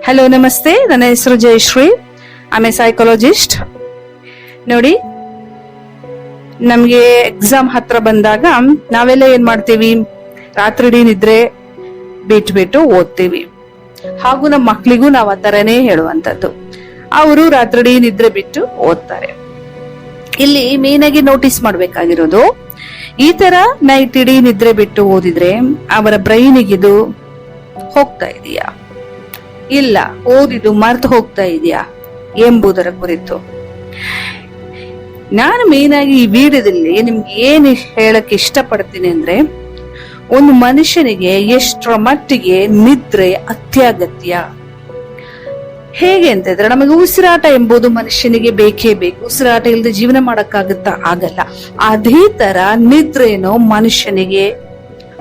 Hello ನಮಸ್ತೆ, ನನ್ನ ಹೆಸರು ಜಯಶ್ರೀ. I psychologist. ನೋಡಿ, ನಮ್ಗೆ ಎಕ್ಸಾಮ್ ಹತ್ರ ಬಂದಾಗ ನಾವೆಲ್ಲ ಏನ್ ಮಾಡ್ತೀವಿ, ರಾತ್ರಿ ನಿದ್ರೆ ಬಿಟ್ಟು ಓದ್ತೀವಿ. ಹಾಗೂ ನಮ್ಮ ಮಕ್ಳಿಗೂ ನಾವು ಆ ತರನೇ ಹೇಳುವಂತದ್ದು. ಅವರು ರಾತ್ರಿ ನಿದ್ರೆ ಬಿಟ್ಟು ಓದ್ತಾರೆ. ಇಲ್ಲಿ ಮೇನ್ ಆಗಿ ನೋಟಿಸ್ ಮಾಡ್ಬೇಕಾಗಿರೋದು, ಈ ತರ ನೈಟ್ ಇಡೀ ನಿದ್ರೆ ಬಿಟ್ಟು ಓದಿದ್ರೆ ಅವರ ಬ್ರೈನಿಗಿದು ಹೋಗ್ತಾ ಇದೆಯಾ, ಇಲ್ಲ ಓದಿದ್ದು ಮರ್ತು ಹೋಗ್ತಾ ಇದೆಯಾ ಎಂಬುದರ ಕುರಿತು ನಾನು ಮೇನ್ ಆಗಿ ಈ ವಿಡಿಯೋದಲ್ಲಿ ನಿಮ್ಗೆ ಏನ್ ಹೇಳಕ್ ಇಷ್ಟಪಡ್ತೀನಿ ಅಂದ್ರೆ, ಒಂದು ಮನುಷ್ಯನಿಗೆ ಎಷ್ಟರ ಮಟ್ಟಿಗೆ ನಿದ್ರೆ ಅತ್ಯಗತ್ಯ. ಹೇಗೆ ಅಂತಂದ್ರೆ, ನಮಗೆ ಉಸಿರಾಟ ಎಂಬುದು ಮನುಷ್ಯನಿಗೆ ಬೇಕೇ ಬೇಕು. ಉಸಿರಾಟ ಇಲ್ಲದೆ ಜೀವನ ಮಾಡಕ್ಕಾಗುತ್ತಾ? ಆಗಲ್ಲ. ಅದೇ ತರ ನಿದ್ರೇನೋ ಮನುಷ್ಯನಿಗೆ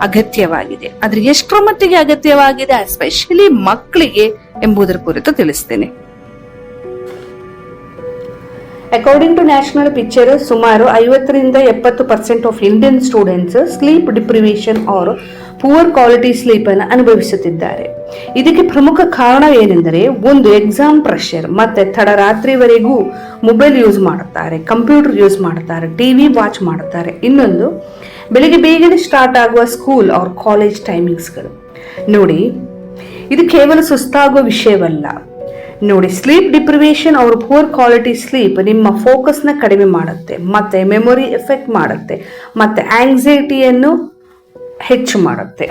ಅಗತ್ಯವಾಗಿದೆ. ಆದ್ರೆ ಎಷ್ಟರ ಮಟ್ಟಿಗೆ ಅಗತ್ಯವಾಗಿದೆ, ಎಸ್ಪೆಷಲಿ ಮಕ್ಕಳಿಗೆ ಎಂಬುದರ ಕುರಿತು ತಿಳಿಸ್ತೇನೆ. ಅಕಾರ್ಡಿಂಗ್ ಟು ನ್ಯಾಷನಲ್ ಪಿಕ್ಚರ್, ಸುಮಾರು 50-70% of Indian students sleep deprivation or poor quality sleep ಅನ್ನು ಅನುಭವಿಸುತ್ತಿದ್ದಾರೆ. ಇದಕ್ಕೆ ಪ್ರಮುಖ ಕಾರಣ ಏನೆಂದರೆ, ಒಂದು ಎಕ್ಸಾಮ್ ಪ್ರೆಷರ್, ಮತ್ತೆ ತಡರಾತ್ರಿವರೆಗೂ ಮೊಬೈಲ್ ಯೂಸ್ ಮಾಡುತ್ತಾರೆ, ಕಂಪ್ಯೂಟರ್ ಯೂಸ್ ಮಾಡುತ್ತಾರೆ, ಟಿವಿ ವಾಚ್ ಮಾಡುತ್ತಾರೆ. ಇನ್ನೊಂದು, ಬೆಳಿಗ್ಗೆ ಬೇಗನೆ ಸ್ಟಾರ್ಟ್ ಆಗುವ ಸ್ಕೂಲ್ ಆರ್ ಕಾಲೇಜ್ ಟೈಮಿಂಗ್ಸ್ಗಳು. ನೋಡಿ, ಇದು ಕೇವಲ ಸುಸ್ತಾಗುವ ವಿಷಯವಲ್ಲ. ನೋಡಿ, ಸ್ಲೀಪ್ ಡಿಪ್ರಿವೇಶನ್ ಅವ್ರ ಪೂರ್ ಕ್ವಾಲಿಟಿ ಸ್ಲೀಪ್ ನಿಮ್ಮ ಫೋಕಸ್ ನ ಕಡಿಮೆ ಮಾಡುತ್ತೆ, ಮತ್ತೆ ಮೆಮೊರಿ ಎಫೆಕ್ಟ್ ಮಾಡುತ್ತೆ, ಮತ್ತೆ ಆಂಗ್ಸೈಟಿಯನ್ನು ಹೆಚ್ಚು ಮಾಡುತ್ತೆ.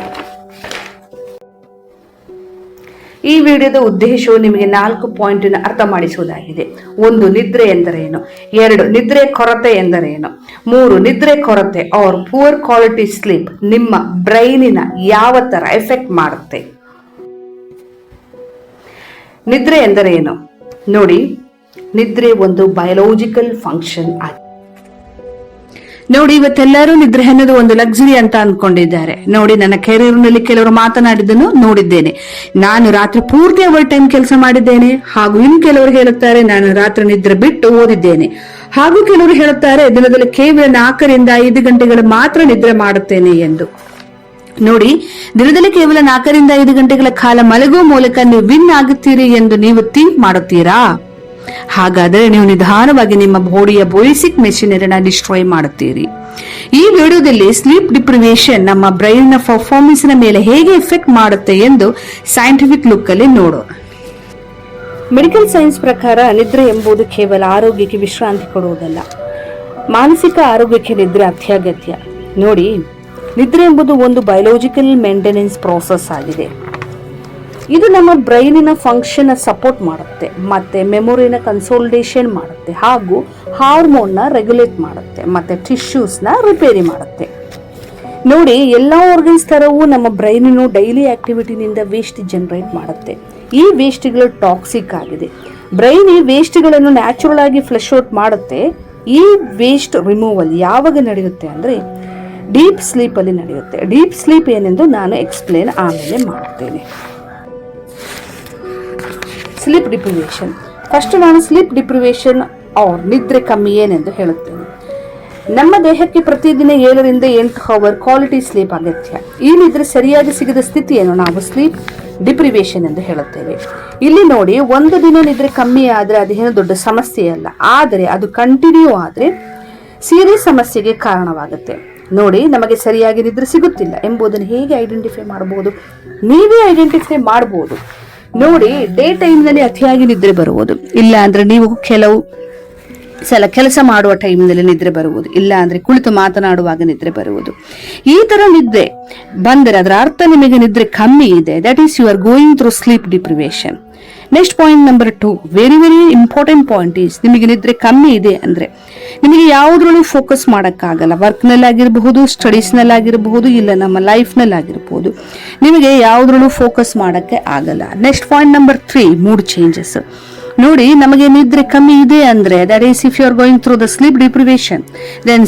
ಈ ವಿಡಿಯೋದ ಉದ್ದೇಶವು ನಿಮಗೆ 4 ಪಾಯಿಂಟ್ ಅರ್ಥ ಮಾಡಿಸುವುದಾಗಿದೆ. 1, ನಿದ್ರೆ ಎಂದರೇನು. 2, ನಿದ್ರೆ ಕೊರತೆ ಎಂದರೇನು. 3, ನಿದ್ರೆ ಕೊರತೆ ಆರ್ ಪೂರ್ ಕ್ವಾಲಿಟಿ ಸ್ಲೀಪ್ ನಿಮ್ಮ ಬ್ರೈನಿನ ಯಾವ ತರ ಎಫೆಕ್ಟ್ ಮಾಡುತ್ತೆ. ನಿದ್ರೆ ಎಂದರೇನು ನೋಡಿ. ನಿದ್ರೆ ಒಂದು ಬಯೋಲಾಜಿಕಲ್ ಫಂಕ್ಷನ್ ಆಗಿದೆ. ನೋಡಿ, ಇವತ್ತೆಲ್ಲರೂ ನಿದ್ರೆ ಅನ್ನೋದು ಒಂದು ಲಕ್ಸುರಿ ಅಂತ ಅನ್ಕೊಂಡಿದ್ದಾರೆ. ನೋಡಿ, ನನ್ನ ಕೆರಿಯರ್ ನಲ್ಲಿ ಕೆಲವರು ಮಾತನಾಡಿದ್ದನ್ನು ನೋಡಿದ್ದೇನೆ. ನಾನು ರಾತ್ರಿ ಪೂರ್ತಿ ಓವರ್ ಟೈಮ್ ಕೆಲಸ ಮಾಡಿದ್ದೇನೆ. ಹಾಗೂ ಇನ್ನು ಕೆಲವರು ಹೇಳುತ್ತಾರೆ, ನಾನು ರಾತ್ರಿ ನಿದ್ರೆ ಬಿಟ್ಟು ಓದಿದ್ದೇನೆ. ಹಾಗೂ ಕೆಲವರು ಹೇಳುತ್ತಾರೆ, ದಿನದಲ್ಲಿ ಕೇವಲ 4-5 ಗಂಟೆಗಳು ಮಾತ್ರ ನಿದ್ರೆ ಮಾಡುತ್ತೇನೆ ಎಂದು. ನೋಡಿ, ದಿನದಲ್ಲಿ ಕೇವಲ 4-5 ಗಂಟೆಗಳ ಕಾಲ ಮಲಗುವ ಮೂಲಕ ನೀವು ವಿನ್ ಆಗುತ್ತೀರಿ ಎಂದು ನೀವು ಥಿಂಕ್ ಮಾಡುತ್ತೀರಾ? ಹಾಗಾದ್ರೆ ನೀವು ನಿಧಾನವಾಗಿ ನಿಮ್ಮ ಬಾಡಿಯ ಬೇಸಿಕ್ ಮೆಷಿನರಿನ ಡಿಸ್ಟ್ರಾಯ್ ಮಾಡುತ್ತೀರಿ. ಈ ವಿಡಿಯೋದಲ್ಲಿ ಸ್ಲೀಪ್ ಡಿಪ್ರಿವೇಶನ್ ನಮ್ಮ ಬ್ರೈನ್ ನ ಪರ್ಫಾರ್ಮೆನ್ಸ್ ನ ಮೇಲೆ ಹೇಗೆ ಎಫೆಕ್ಟ್ ಮಾಡುತ್ತೆ ಎಂದು ಸೈಂಟಿಫಿಕ್ ಲುಕ್ ಅಲ್ಲಿ ನೋಡೋಣ. ಮೆಡಿಕಲ್ ಸೈನ್ಸ್ ಪ್ರಕಾರ ನಿದ್ರೆ ಎಂಬುದು ಕೇವಲ ಆರೋಗ್ಯಕ್ಕೆ ವಿಶ್ರಾಂತಿ ಕೊಡುವುದಲ್ಲ, ಮಾನಸಿಕ ಆರೋಗ್ಯಕ್ಕೆ ನಿದ್ರೆ ಅತ್ಯಗತ್ಯ. ನೋಡಿ, ನಿದ್ರೆ ಎಂಬುದು ಒಂದು ಬಯೋಲಾಜಿಕಲ್ ಮೇಂಟೆನೆನ್ಸ್ ಪ್ರೋಸೆಸ್ ಆಗಿದೆ. ಇದು ನಮ್ಮ ಬ್ರೈನಿನ ಫಂಕ್ಷನ್ ಸಪೋರ್ಟ್ ಮಾಡುತ್ತೆ, ಮತ್ತೆ ಮೆಮೊರಿನ ಕನ್ಸೋಲಿಡೇಷನ್ ಮಾಡುತ್ತೆ, ಹಾಗೂ ಹಾರ್ಮೋನ್ ನ ರೆಗ್ಯುಲೇಟ್ ಮಾಡುತ್ತೆ, ಮತ್ತೆ ಟಿಶ್ಯೂಸ್ ನ ರಿಪೇರಿ ಮಾಡುತ್ತೆ. ನೋಡಿ, ಎಲ್ಲಾ ಆರ್ಗನ್ಸ್ ತರವೂ ನಮ್ಮ ಬ್ರೈನಿನ ಡೈಲಿ ಆಕ್ಟಿವಿಟಿನಿಂದ ವೇಸ್ಟ್ ಜನರೇಟ್ ಮಾಡುತ್ತೆ. ಈ ವೇಸ್ಟ್ಗಳು ಟಾಕ್ಸಿಕ್ ಆಗಿದೆ. ಬ್ರೈನ್ ಈ ವೇಸ್ಟ್ಗಳನ್ನು ನ್ಯಾಚುರಲ್ ಆಗಿ ಫ್ಲಶ್ ಔಟ್ ಮಾಡುತ್ತೆ. ಈ ವೇಸ್ಟ್ ರಿಮೂವಲ್ ಯಾವಾಗ ನಡೆಯುತ್ತೆ ಅಂದ್ರೆ ಡೀಪ್ ಸ್ಲೀಪ್ ಅಲ್ಲಿ ನಡೆಯುತ್ತೆ. ಡೀಪ್ ಸ್ಲೀಪ್ ಏನೆಂದು ನಾನು ಎಕ್ಸ್ಪ್ಲೇನ್ ಆಮೇಲೆ ಮಾಡುತ್ತೇನೆ. ಸ್ಲೀಪ್ ಡಿಪ್ರಿವೇಶನ್. ಫಸ್ಟ್ ನಾನು ಸ್ಲೀಪ್ ಡಿಪ್ರಿವೇಶನ್ ಆರ್ ನಿದ್ರೆ ಕಮ್ಮಿ ಏನೆಂದು ಹೇಳುತ್ತೇನೆ. ನಮ್ಮ ದೇಹಕ್ಕೆ ಪ್ರತಿದಿನ 7-8 ಅವರ್ ಕ್ವಾಲಿಟಿ ಸ್ಲೀಪ್ ಅಗತ್ಯ. ಈ ನಿದ್ರೆ ಸರಿಯಾಗಿ ಸಿಗದ ಸ್ಥಿತಿಯನ್ನು ನಾವು ಸ್ಲೀಪ್ ಡಿಪ್ರಿವೇಶನ್ ಎಂದು ಹೇಳುತ್ತೇವೆ. ಇಲ್ಲಿ ನೋಡಿ, ಒಂದು ದಿನ ನಿದ್ರೆ ಕಮ್ಮಿ ಆದ್ರೆ ಅದೇನು ದೊಡ್ಡ ಸಮಸ್ಯೆ ಅಲ್ಲ, ಆದರೆ ಅದು ಕಂಟಿನ್ಯೂ ಆದ್ರೆ ಸೀರಿಯಸ್ ಸಮಸ್ಯೆಗೆ ಕಾರಣವಾಗುತ್ತೆ. ನೋಡಿ, ನಮಗೆ ಸರಿಯಾಗಿ ನಿದ್ರೆ ಸಿಗುತ್ತಿಲ್ಲ ಎಂಬುದನ್ನು ಹೇಗೆ ಐಡೆಂಟಿಫೈ ಮಾಡಬಹುದು? ನೀವೇ ಐಡೆಂಟಿಫೈ ಮಾಡಬಹುದು. ನೋಡಿ, ಡೇ ಟೈಮ್ ನಲ್ಲಿ ಅತಿಯಾಗಿ ನಿದ್ರೆ ಬರುವುದು, ಇಲ್ಲ ಅಂದ್ರೆ ನೀವು ಕೆಲವು ಸಲ ಕೆಲಸ ಮಾಡುವ ಟೈಮ್ ನಲ್ಲಿ ನಿದ್ರೆ ಬರುವುದು, ಇಲ್ಲ ಅಂದ್ರೆ ಕುಳಿತು ಮಾತನಾಡುವಾಗ ನಿದ್ರೆ ಬರುವುದು. ಈ ತರ ನಿದ್ರೆ ಬಂದರೆ ಅದರ ಅರ್ಥ ನಿಮಗೆ ನಿದ್ರೆ ಕಮ್ಮಿ ಇದೆ. That is you are going through sleep deprivation. Next point number 2, very important point is, ನಿಮಗೆ ನಿದ್ರೆ ಕಮ್ಮಿ ಇದೆ ಅಂದ್ರೆ ನಿಮಗೆ ಯಾವುದ್ರಲ್ಲೂ ಫೋಕಸ್ ಮಾಡಕ್ಕಾಗಲ್ಲ. ವರ್ಕ್ ನಲ್ಲಿ ಆಗಿರಬಹುದು, ಸ್ಟಡೀಸ್ ನಲ್ಲಿ ಆಗಿರಬಹುದು, ಇಲ್ಲ ನಮ್ಮ ಲೈಫ್ ನಲ್ಲಿ ಆಗಿರಬಹುದು, ನಿಮಗೆ ಯಾವುದ್ರಲ್ಲೂ ಫೋಕಸ್ ಮಾಡಕ್ಕೆ ಆಗಲ್ಲ. Next point number 3, mood changes. ನೋಡಿ, ನಮಗೆ ನಿದ್ರೆ ಕಮ್ಮಿ ಇದೆ ಅಂದ್ರೆ that is if you are going through the sleep deprivation, then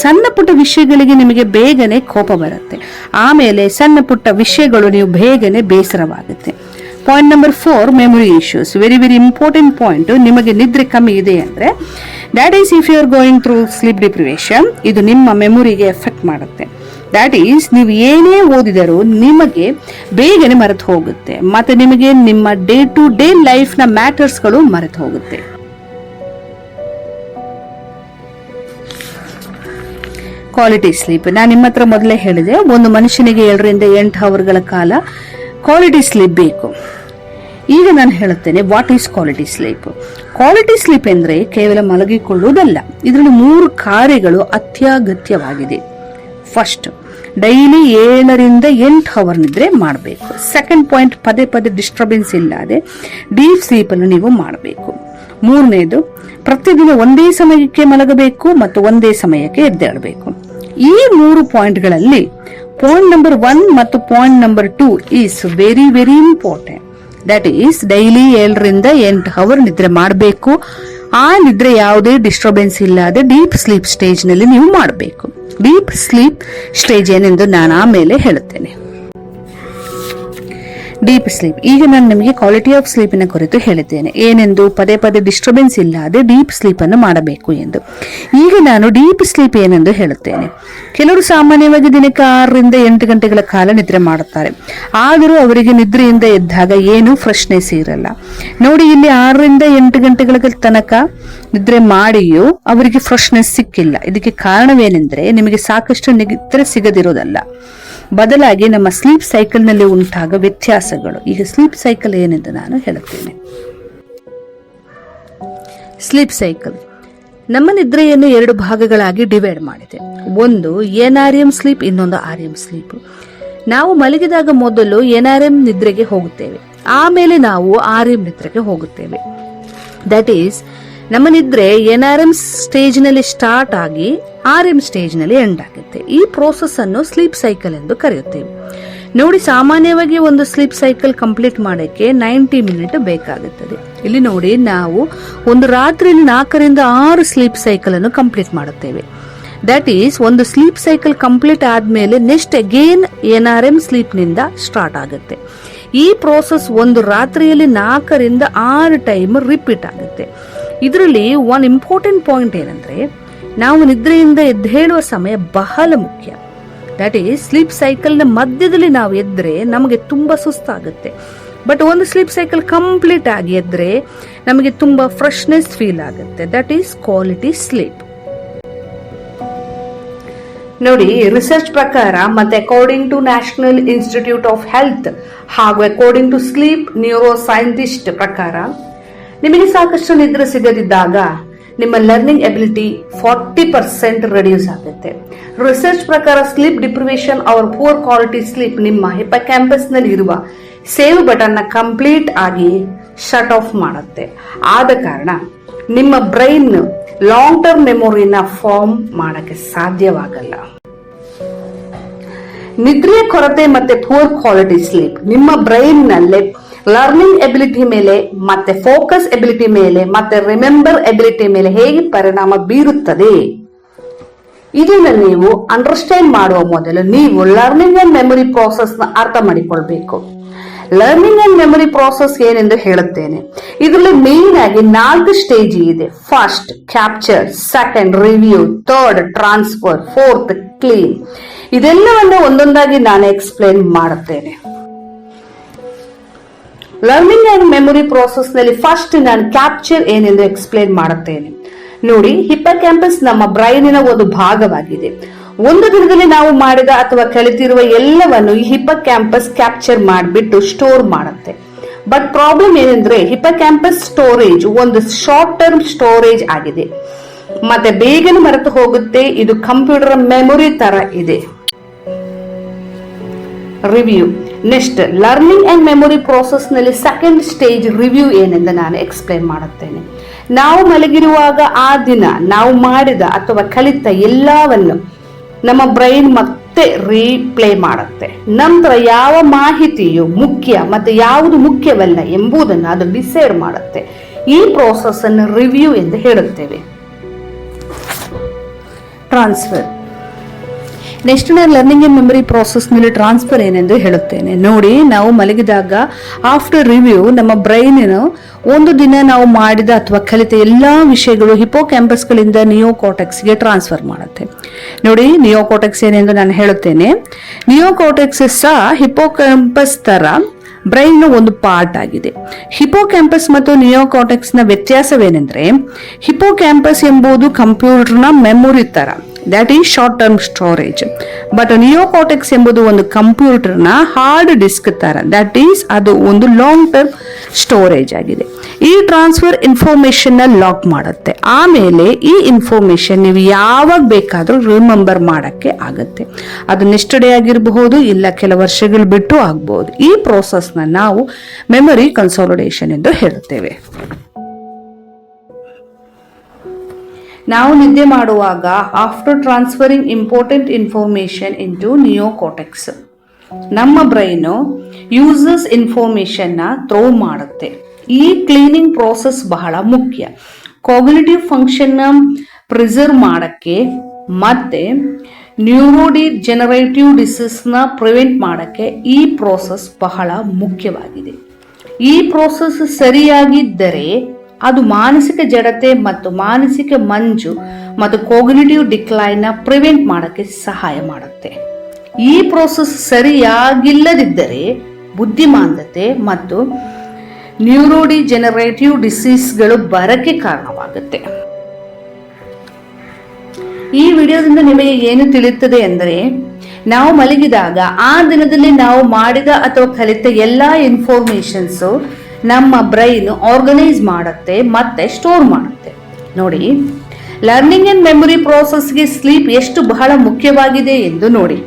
ಸಣ್ಣ ಪುಟ್ಟ ವಿಷಯಗಳಿಗೆ ನಿಮಗೆ ಬೇಗನೆ ಕೋಪ ಬರುತ್ತೆ. ಆಮೇಲೆ ಸಣ್ಣ ಪುಟ್ಟ ವಿಷಯಗಳು ನೀವು ಬೇಗನೆ ಬೇಸರವಾಗುತ್ತೆ. Point number 4, memory issues. Very important point. ನಿಮಗೆ ನಿದ್ರೆ ಕಮ್ಮಿ ಇದೆ ಅಂದ್ರೆ that is if you are going through sleep deprivation, ಇದು ನಿಮ್ಮ ಮೆಮೊರಿಗೆ ಎಫೆಕ್ಟ್ ಮಾಡುತ್ತೆ. ದ್ಯಾಟ್ ಈಸ್ ನೀವು ಏನೇ ಓದಿದರೂ ನಿಮಗೆ ಬೇಗನೆ ಮರೆತು ಹೋಗುತ್ತೆ, ಮತ್ತೆ ನಿಮಗೆ ನಿಮ್ಮ ಡೇ ಟು ಡೇ ಲೈಫ್ ನ ಮ್ಯಾಟರ್ಸ್ಗಳು ಮರೆತು ಹೋಗುತ್ತೆ. ಕ್ವಾಲಿಟಿ ಸ್ಲೀಪ್ ನಾನು ನಿಮ್ಮ ಹತ್ರ ಮೊದಲೇ ಹೇಳಿದೆ, ಒಂದು ಮನುಷ್ಯನಿಗೆ 7 ಅವರ್ಗಳ ಕಾಲ ಕ್ವಾಲಿಟಿ ಸ್ಲೀಪ್ ಬೇಕು. ಈಗ ನಾನು ಹೇಳುತ್ತೇನೆ what is quality sleep. Quality sleep ಎಂದ್ರೆ ಕೇವಲ ಮಲಗಿಕೊಳ್ಳುವುದಲ್ಲ, ಇದರಲ್ಲಿ 3 ಕಾರ್ಯಗಳು ಅತ್ಯಗತ್ಯವಾಗಿದೆ. ಫಸ್ಟ್, ಡೈಲಿ 7 ಅವರ್ ನಿದ್ರೆ ಮಾಡಬೇಕು. ಸೆಕೆಂಡ್ ಪಾಯಿಂಟ್, ಪದೇ ಪದೇ ಡಿಸ್ಟರ್ಬೆನ್ಸ್ ಇಲ್ಲದೆ ಡೀಪ್ ಸ್ಲೀಪ್ ಅನ್ನು ನೀವು ಮಾಡಬೇಕು. ಮೂರನೇದು, ಪ್ರತಿದಿನ ಒಂದೇ ಸಮಯಕ್ಕೆ ಮಲಗಬೇಕು ಮತ್ತು ಒಂದೇ ಸಮಯಕ್ಕೆ ಎದ್ದೇಳಬೇಕು. ಈ 3 ಪಾಯಿಂಟ್ಗಳಲ್ಲಿ ಪಾಯಿಂಟ್ ನಂಬರ್ 1 ಮತ್ತು point number 2 is very very important. That is daily 7 hour ನಿದ್ರೆ ಮಾಡಬೇಕು. ಆ ನಿದ್ರೆ ಯಾವುದೇ ಡಿಸ್ಟರ್ಬೆನ್ಸ್ ಇಲ್ಲದೆ ಡೀಪ್ ಸ್ಲೀಪ್ ಸ್ಟೇಜ್ ನಲ್ಲಿ ನೀವು ಮಾಡಬೇಕು. ಡೀಪ್ ಸ್ಲೀಪ್ ಸ್ಟೇಜ್ ಏನೆಂದು ನಾನು ಆಮೇಲೆ ಹೇಳುತ್ತೇನೆ. ಡೀಪ್ ಸ್ಲೀಪ್, ಈಗ ನಾನು ನಿಮಗೆ ಕ್ವಾಲಿಟಿ ಆಫ್ ಸ್ಲೀಪಿನ ಕುರಿತು ಹೇಳಿದ್ದೇನೆ, ಏನೆಂದು ಪದೇ ಪದೇ ಡಿಸ್ಟರ್ಬೆನ್ಸ್ ಇಲ್ಲದೆ ಡೀಪ್ ಸ್ಲೀಪ್ ಅನ್ನು ಮಾಡಬೇಕು ಎಂದು. ಈಗ ನಾನು ಡೀಪ್ ಸ್ಲೀಪ್ ಏನೆಂದು ಹೇಳುತ್ತೇನೆ. ಕೆಲವರು ಸಾಮಾನ್ಯವಾಗಿ ದಿನಕ್ಕೆ 6 ಗಂಟೆಗಳ ಕಾಲ ನಿದ್ರೆ ಮಾಡುತ್ತಾರೆ, ಆದರೂ ಅವರಿಗೆ ನಿದ್ರೆಯಿಂದ ಎದ್ದಾಗ ಏನು ಫ್ರೆಶ್ನೆಸ್ ಇರಲ್ಲ. ನೋಡಿ, ಇಲ್ಲಿ 6 ಗಂಟೆಗಳ ತನಕ ನಿದ್ರೆ ಮಾಡಿಯೂ ಅವರಿಗೆ ಫ್ರೆಶ್ನೆಸ್ ಸಿಕ್ಕಿಲ್ಲ. ಇದಕ್ಕೆ ಕಾರಣವೇನೆಂದ್ರೆ ನಿಮಗೆ ಸಾಕಷ್ಟು ನಿದ್ರೆ ಸಿಗದಿರೋದಲ್ಲ, ಬದಲಾಗಿ ನಮ್ಮ ಸ್ಲೀಪ್ ಸೈಕಲ್ ನಲ್ಲಿ ಉಂಟಾಗ ವ್ಯತ್ಯಾಸಗಳು. ಈಗ ಸ್ಲೀಪ್ ಸೈಕಲ್ ಏನೆಂದು ನಾನು ಹೇಳುತ್ತೇನೆ. ಸ್ಲೀಪ್ ಸೈಕಲ್ ನಮ್ಮ ನಿದ್ರೆಯನ್ನು 2 ಭಾಗಗಳಾಗಿ ಡಿವೈಡ್ ಮಾಡಿದೆ. ಒಂದು NREM ಸ್ಲೀಪ್, ಇನ್ನೊಂದು REM ಸ್ಲೀಪ್. ನಾವು ಮಲಗಿದಾಗ ಮೊದಲು NREM ನಿದ್ರೆಗೆ ಹೋಗುತ್ತೇವೆ, ಆಮೇಲೆ ನಾವು REM ನಿದ್ರೆಗೆ ಹೋಗುತ್ತೇವೆ. ದಟ್ ಈಸ್ ನಮ್ಮ ನಿದ್ರೆ NREM ಸ್ಟೇಜ್ ನಲ್ಲಿ ಸ್ಟಾರ್ಟ್ ಆಗಿ REM ಸ್ಟೇಜ್ ನಲ್ಲಿ ಎಂಡ್ ಆಗುತ್ತೆ. ಈ ಪ್ರೋಸೆಸ್ ಅನ್ನು ಸ್ಲೀಪ್ ಸೈಕಲ್ ಎಂದು ಕರೆಯುತ್ತೇವೆ. ನೋಡಿ, ಸಾಮಾನ್ಯವಾಗಿ ಒಂದು ಸ್ಲೀಪ್ ಸೈಕಲ್ ಕಂಪ್ಲೀಟ್ ಮಾಡಕ್ಕೆ 90 ಮಿನಿಟ್ ಬೇಕಾಗುತ್ತದೆ. ಇಲ್ಲಿ ನೋಡಿ, ನಾವು ಒಂದು ರಾತ್ರಿಯಲ್ಲಿ 4 ರಿಂದ 6 ಸ್ಲೀಪ್ ಸೈಕಲ್ ಅನ್ನು ಕಂಪ್ಲೀಟ್ ಮಾಡುತ್ತೇವೆ. ದಟ್ ಈಸ್ ಒಂದು ಸ್ಲೀಪ್ ಸೈಕಲ್ ಕಂಪ್ಲೀಟ್ ಆದ್ಮೇಲೆ ನೆಕ್ಸ್ಟ್ ಅಗೇನ್ NREM ಸ್ಲೀಪ್ ನಿಂದ ಸ್ಟಾರ್ಟ್ ಆಗುತ್ತೆ. ಈ ಪ್ರೋಸೆಸ್ ಒಂದು ರಾತ್ರಿಯಲ್ಲಿ 4 ರಿಂದ 6 ಟೈಮ್ ರಿಪೀಟ್ ಆಗುತ್ತೆ. ಇದರಲ್ಲಿ ಒನ್ ಇಂಪಾರ್ಟೆಂಟ್ ಪಾಯಿಂಟ್ ಏನಂದ್ರೆ, ನಾವು ನಿದ್ರೆಯಿಂದ ಎದ್ದೇಳುವ ಸಮಯ ಬಹಳ ಮುಖ್ಯ. ದಟ್ ಈಸ್ ಸ್ಲೀಪ್ ಸೈಕಲ್ ನ ಮಧ್ಯದಲ್ಲಿ ನಾವು ಎದ್ರೆ ನಮಗೆ ತುಂಬಾ ಸುಸ್ತಾಗುತ್ತೆ, ಬಟ್ ಒಂದು ಸ್ಲೀಪ್ ಸೈಕಲ್ ಕಂಪ್ಲೀಟ್ ಆಗಿ ಎದ್ರೆ ನಮಗೆ ತುಂಬಾ ಫ್ರೆಶ್ನೆಸ್ ಫೀಲ್ ಆಗುತ್ತೆ. That is quality sleep. ನೋಡಿ, ರಿಸರ್ಚ್ ಪ್ರಕಾರ ಮತ್ತೆ according to national institute of health ಹಾಗೂ according to sleep neuroscientist ಪ್ರಕಾರ, ನಿಮಗೆ ಸಾಕಷ್ಟು ನಿದ್ರೆ ಸಿಗದಿದ್ದಾಗ ನಿಮ್ಮ ಲರ್ನಿಂಗ್ ಎಬಿಲಿಟಿ 40% ರೆಡ್ಯೂಸ್ ಆಗುತ್ತೆ. ರಿಸರ್ಚ್ ಪ್ರಕಾರ sleep deprivation or poor quality sleep ನಿಮ್ಮ ಹಿಪ್ಪೋಕ್ಯಾಂಪಸ್ ನಲ್ಲಿ ಇರುವ ಸೇವ್ ಬಟನ್ ನ ಕಂಪ್ಲೀಟ್ ಆಗಿ ಶಟ್ ಆಫ್ ಮಾಡುತ್ತೆ. ಆದ ಕಾರಣ ನಿಮ್ಮ ಬ್ರೈನ್ ಲಾಂಗ್ ಟರ್ಮ್ ಮೆಮೊರಿನ ಫಾರ್ಮ್ ಮಾಡಕ್ಕೆ ಸಾಧ್ಯವಾಗಲ್ಲ. ನಿದ್ರೆಯ ಕೊರತೆ ಮತ್ತೆ ಪೂರ್ ಕ್ವಾಲಿಟಿ ಸ್ಲೀಪ್ ನಿಮ್ಮ ಬ್ರೈನ್ ನಲ್ಲಿ ಲರ್ನಿಂಗ್ ಎಬಿಲಿಟಿ ಮೇಲೆ ಮತ್ತೆ ಫೋಕಸ್ ಎಬಿಲಿಟಿ ಮೇಲೆ ಮತ್ತೆ ರಿಮೆಂಬರ್ ಎಬಿಲಿಟಿ ಮೇಲೆ ಹೇಗೆ ಪರಿಣಾಮ ಬೀರುತ್ತದೆ ಇದನ್ನ ನೀವು ಅಂಡರ್ಸ್ಟ್ಯಾಂಡ್ ಮಾಡುವ ಮೊದಲು ನೀವು ಲರ್ನಿಂಗ್ ಅಂಡ್ ಮೆಮೊರಿ ಪ್ರಾಸೆಸ್ ನ ಅರ್ಥ ಮಾಡಿಕೊಳ್ಬೇಕು. ಲರ್ನಿಂಗ್ ಅಂಡ್ ಮೆಮೊರಿ ಪ್ರಾಸೆಸ್ ಏನೆಂದು ಹೇಳುತ್ತೇನೆ. ಇದರಲ್ಲಿ ಮೇನ್ ಆಗಿ 4 ಸ್ಟೇಜ್ ಇದೆ. First capture, second review, third transfer, fourth clean. ಇದೆಲ್ಲವನ್ನು ಒಂದೊಂದಾಗಿ ನಾನು ಎಕ್ಸ್ಪ್ಲೇನ್ ಮಾಡುತ್ತೇನೆ. ಲರ್ನಿಂಗ್ ಅಂಡ್ ಮೆಮೊರಿ ಪ್ರಾಸೆಸ್ ನಲ್ಲಿ ಫಸ್ಟ್ ನಾನು ಕ್ಯಾಪ್ಚರ್ ಏನೆಂದು ಎಕ್ಸ್ಪ್ಲೇನ್ ಮಾಡುತ್ತೇನೆ. ನೋಡಿ, ಹಿಪ್ಪೋಕ್ಯಾಂಪಸ್ ನಮ್ಮ ಬ್ರೈನಿನ ಒಂದು ಭಾಗವಾಗಿದೆ. ಒಂದು ದಿನದಲ್ಲಿ ನಾವು ಮಾಡಿದ ಅಥವಾ ಕಲಿತಿರುವ ಎಲ್ಲವನ್ನು ಈ ಹಿಪ್ಪೋಕ್ಯಾಂಪಸ್ ಕ್ಯಾಪ್ಚರ್ ಮಾಡಿಬಿಟ್ಟು ಸ್ಟೋರ್ ಮಾಡುತ್ತೆ. ಬಟ್ ಪ್ರಾಬ್ಲಮ್ ಏನಂದ್ರೆ, ಹಿಪ್ಪೋಕ್ಯಾಂಪಸ್ ಸ್ಟೋರೇಜ್ ಒಂದು ಶಾರ್ಟ್ ಟರ್ಮ್ ಸ್ಟೋರೇಜ್ ಆಗಿದೆ ಮತ್ತೆ ಬೇಗನೆ ಮರೆತು ಹೋಗುತ್ತೆ. ಇದು ಕಂಪ್ಯೂಟರ್ ಮೆಮೊರಿ ತರ ಇದೆ. Review next learning and memory process ನಲ್ಲಿ ಸೆಕೆಂಡ್ ಸ್ಟೇಜ್ ರಿವ್ಯೂ ಏನೆಂದು ನಾನು ಎಕ್ಸ್ಪ್ಲೇನ್ ಮಾಡುತ್ತೇನೆ. ನಾವು ಮಲಗಿರುವಾಗ ಆ ದಿನ ನಾವು ಮಾಡಿದ ಅಥವಾ ಕಲಿತ ಎಲ್ಲವನ್ನು ನಮ್ಮ ಬ್ರೈನ್ ಮತ್ತೆ ರೀಪ್ಲೇ ಮಾಡುತ್ತೆ. ನಂತರ ಯಾವ ಮಾಹಿತಿಯು ಮುಖ್ಯ ಮತ್ತೆ ಯಾವುದು ಮುಖ್ಯವಲ್ಲ ಎಂಬುದನ್ನು ಅದು ಡಿಸೈಡ್ ಮಾಡುತ್ತೆ. ಈ ಪ್ರೋಸೆಸ್ ಅನ್ನು ರಿವ್ಯೂ ಎಂದು ಹೇಳುತ್ತೇವೆ. ಟ್ರಾನ್ಸ್ಫರ್ ನೆಕ್ಸ್ಟ್ ನಾನು ಲರ್ನಿಂಗ್ ಅಂಡ್ ಮೆಮರಿ ನಲ್ಲಿ ಟ್ರಾನ್ಸ್ಫರ್ ಏನೆಂದು ಹೇಳುತ್ತೇನೆ. ನೋಡಿ, ನಾವು ಮಲಗಿದಾಗ ಆಫ್ಟರ್ ರಿವ್ಯೂ ನಮ್ಮ ಬ್ರೈನ್ ಒಂದು ದಿನ ನಾವು ಮಾಡಿದ ಅಥವಾ ಕಲಿತ ಎಲ್ಲಾ ವಿಷಯಗಳು ಹಿಪೋಕ್ಯಾಂಪಸ್ಗಳಿಂದ ನಿಯೋಕಾರ್ಟೆಕ್ಸ್ಗೆ ಟ್ರಾನ್ಸ್ಫರ್ ಮಾಡುತ್ತೆ. ನೋಡಿ, ನಿಯೋಕಾರ್ಟೆಕ್ಸ್ ಏನೆಂದು ನಾನು ಹೇಳುತ್ತೇನೆ. ನಿಯೋಕಾರ್ಟೆಕ್ಸ್ ಸಹ ಹಿಪೋಕ್ಯಾಂಪಸ್ ತರ ಬ್ರೈನ್ ಒಂದು ಪಾರ್ಟ್ ಆಗಿದೆ. ಹಿಪೋಕ್ಯಾಂಪಸ್ ಮತ್ತು ನಿಯೋಕಾರ್ಟೆಕ್ಸ್ ನ ವ್ಯತ್ಯಾಸವೇನೆಂದ್ರೆ, ಹಿಪೋಕ್ಯಾಂಪಸ್ ಎಂಬುದು ಕಂಪ್ಯೂಟರ್ನ ಮೆಮೊರಿ ತರ, that is short term storage. But neocortex ಎಂಬುದು ಒಂದು ಕಂಪ್ಯೂಟರ್ನ ಹಾರ್ಡ್ ಡಿಸ್ಕ್ ತರ, ದಟ್ ಈಸ್ ಅದು ಒಂದು ಲಾಂಗ್ ಟರ್ಮ್ ಸ್ಟೋರೇಜ್ ಆಗಿದೆ. ಈ ಟ್ರಾನ್ಸ್ಫರ್ ಇನ್ಫಾರ್ಮೇಶನ್ ನ ಲಾಕ್ ಮಾಡುತ್ತೆ. ಆಮೇಲೆ ಈ ಇನ್ಫಾರ್ಮೇಶನ್ ನೀವು ಯಾವಾಗ ಬೇಕಾದ್ರೂ ರಿಮೆಂಬರ್ ಮಾಡಕ್ಕೆ ಆಗುತ್ತೆ. ಅದು ನೆಕ್ಸ್ಟ್ ಡೇ ಆಗಿರಬಹುದು, ಇಲ್ಲ ಕೆಲವು ವರ್ಷಗಳು ಬಿಟ್ಟು ಆಗಬಹುದು. ಈ ಪ್ರೋಸೆಸ್ ನ ನಾವು ಮೆಮೊರಿ ಕನ್ಸಾಲಿಡೇಷನ್ ಎಂದು ಹೇಳುತ್ತೇವೆ. ನಾವು ನಿದ್ದೆ ಮಾಡುವಾಗ after transferring important information into neocortex, ನಮ್ಮ ಬ್ರೈನ್ ಯೂಸಸ್ ಇನ್ಫಾರ್ಮೇಶನ್ ನ ಥ್ರೋ ಮಾಡುತ್ತೆ. ಈ ಕ್ಲೀನಿಂಗ್ ಪ್ರೋಸೆಸ್ ಬಹಳ ಮುಖ್ಯ. ಕಾಗ್ನಿಟಿವ್ ಫಂಕ್ಷನ್ ನ ಪ್ರಿಸರ್ವ್ ಮಾಡಕ್ಕೆ ಮತ್ತೆ ನ್ಯೂರೋಡಿಜೆನರೇಟಿವ್ ಡಿಸೀಸ್ ನ ಪ್ರಿವೆಂಟ್ ಮಾಡಕ್ಕೆ ಈ ಪ್ರೋಸೆಸ್ ಬಹಳ ಮುಖ್ಯವಾಗಿದೆ. ಈ ಪ್ರೋಸೆಸ್ ಸರಿಯಾಗಿದ್ದರೆ ಅದು ಮಾನಸಿಕ ಜಡತೆ ಮತ್ತು ಮಾನಸಿಕ ಮಂಜು ಮತ್ತು ಕಾಗ್ನಿಟಿವ್ ಡಿಕ್ಲೈನ್ ನ ಪ್ರಿವೆಂಟ್ ಮಾಡಕ್ಕೆ ಸಹಾಯ ಮಾಡುತ್ತೆ. ಈ ಪ್ರೋಸೆಸ್ ಸರಿಯಾಗಿಲ್ಲದಿದ್ದರೆ ಬುದ್ಧಿಮಾಂದ್ಯತೆ ಮತ್ತು ನ್ಯೂರೋಡಿಜೆನರೇಟಿವ್ ಡಿಸೀಸ್ಗಳು ಬರಕ್ಕೆ ಕಾರಣವಾಗುತ್ತೆ. ಈ ವಿಡಿಯೋದಿಂದ ನಿಮಗೆ ಏನು ತಿಳಿಯುತ್ತದೆ ಎಂದರೆ, ನಾವು ಮಲಗಿದಾಗ ಆ ದಿನದಲ್ಲಿ ನಾವು ಮಾಡಿದ ಅಥವಾ ಕಲಿತ ಎಲ್ಲಾ ಇನ್ಫಾರ್ಮೇಶನ್ಸ್ ನಮ್ಮ ಬ್ರೈನ್ ಆರ್ಗನೈಸ್ ಮಾಡುತ್ತೆ ಮತ್ತೆ ಸ್ಟೋರ್ ಮಾಡುತ್ತೆ. ನೋಡಿ, ಲರ್ನಿಂಗ್ ಅಂಡ್ ಮೆಮೊರಿ ಪ್ರೋಸೆಸ್ಗೆ ಸ್ಲೀಪ್ ಎಷ್ಟು ಬಹಳ ಮುಖ್ಯವಾಗಿದೆ ಎಂದು ನೋಡಿ.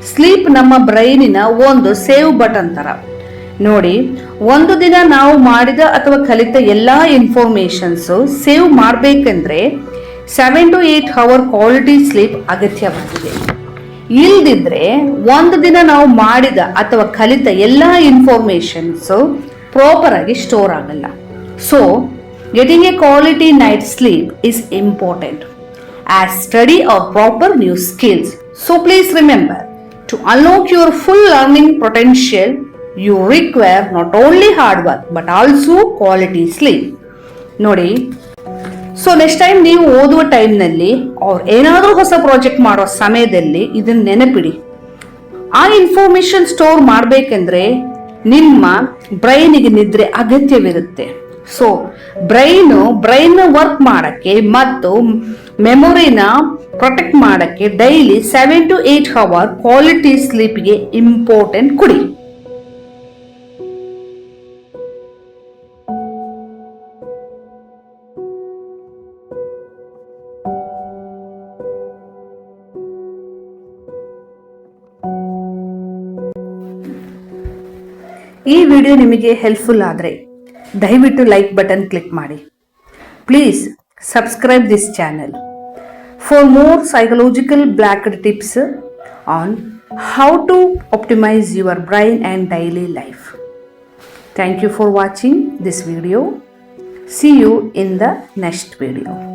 ಸ್ಲೀಪ್ ನಮ್ಮ ಬ್ರೈನಿನ ಒಂದು ಸೇವ್ ಬಟನ್ ತರ. ನೋಡಿ, ಒಂದು ದಿನ ನಾವು ಮಾಡಿದ ಅಥವಾ ಕಲಿತ ಎಲ್ಲಾ ಇನ್ಫಾರ್ಮೇಶನ್ಸ್ ಸೇವ್ ಮಾಡಬೇಕಂದ್ರೆ 7 to 8 ಅವರ್ ಕ್ವಾಲಿಟಿ ಸ್ಲೀಪ್ ಅಗತ್ಯವಾಗಿದೆ. ಇಲ್ದಿದ್ರೆ ಒಂದು ದಿನ ನಾವು ಮಾಡಿದ ಅಥವಾ ಕಲಿತ ಎಲ್ಲಾ ಇನ್ಫಾರ್ಮೇಶನ್ಸ್ ಪ್ರಾಪರ್ ಆಗಿ ಸ್ಟೋರ್ ಆಗಲ್ಲ. So getting A quality night sleep is important as study R proper new skills. So please remember, to unlock your full learning potential, you require not only hard work but also quality sleep. ನೋಡಿ, so next time ನೀವು ಓದುವ ಟೈಮ್ನಲ್ಲಿ ಅವ್ರು ಏನಾದರೂ ಹೊಸ project ಮಾಡೋ ಸಮಯದಲ್ಲಿ ಇದನ್ನ ನೆನಪಿಡಿ. ಆ ಇನ್ಫಾರ್ಮೇಶನ್ ಸ್ಟೋರ್ ಮಾಡಬೇಕೆಂದ್ರೆ ನಿಮ್ಮ ಬ್ರೈನಿಗೆ ನಿದ್ರೆ ಅಗತ್ಯವಿರುತ್ತೆ. ಸೊ ಬ್ರೈನ್ ವರ್ಕ್ ಮಾಡಕ್ಕೆ ಮತ್ತು ಮೆಮೊರಿನ ಪ್ರೊಟೆಕ್ಟ್ ಮಾಡಕ್ಕೆ ಡೈಲಿ 7 to 8 ಅವರ್ ಕ್ವಾಲಿಟಿ ಸ್ಲೀಪ್ಗೆ ಇಂಪಾರ್ಟೆಂಟ್ ಕೊಡಿ. ಈ ವಿಡಿಯೋ ನಿಮಗೆ ಹೆಲ್ಪ್ಫುಲ್ ಆದರೆ ದಯವಿಟ್ಟು ಲೈಕ್ ಬಟನ್ ಕ್ಲಿಕ್ ಮಾಡಿ. Please subscribe this channel for more psychological blacked tips on how to optimise your brain and daily life. Thank you for watching this video. See you in the next video.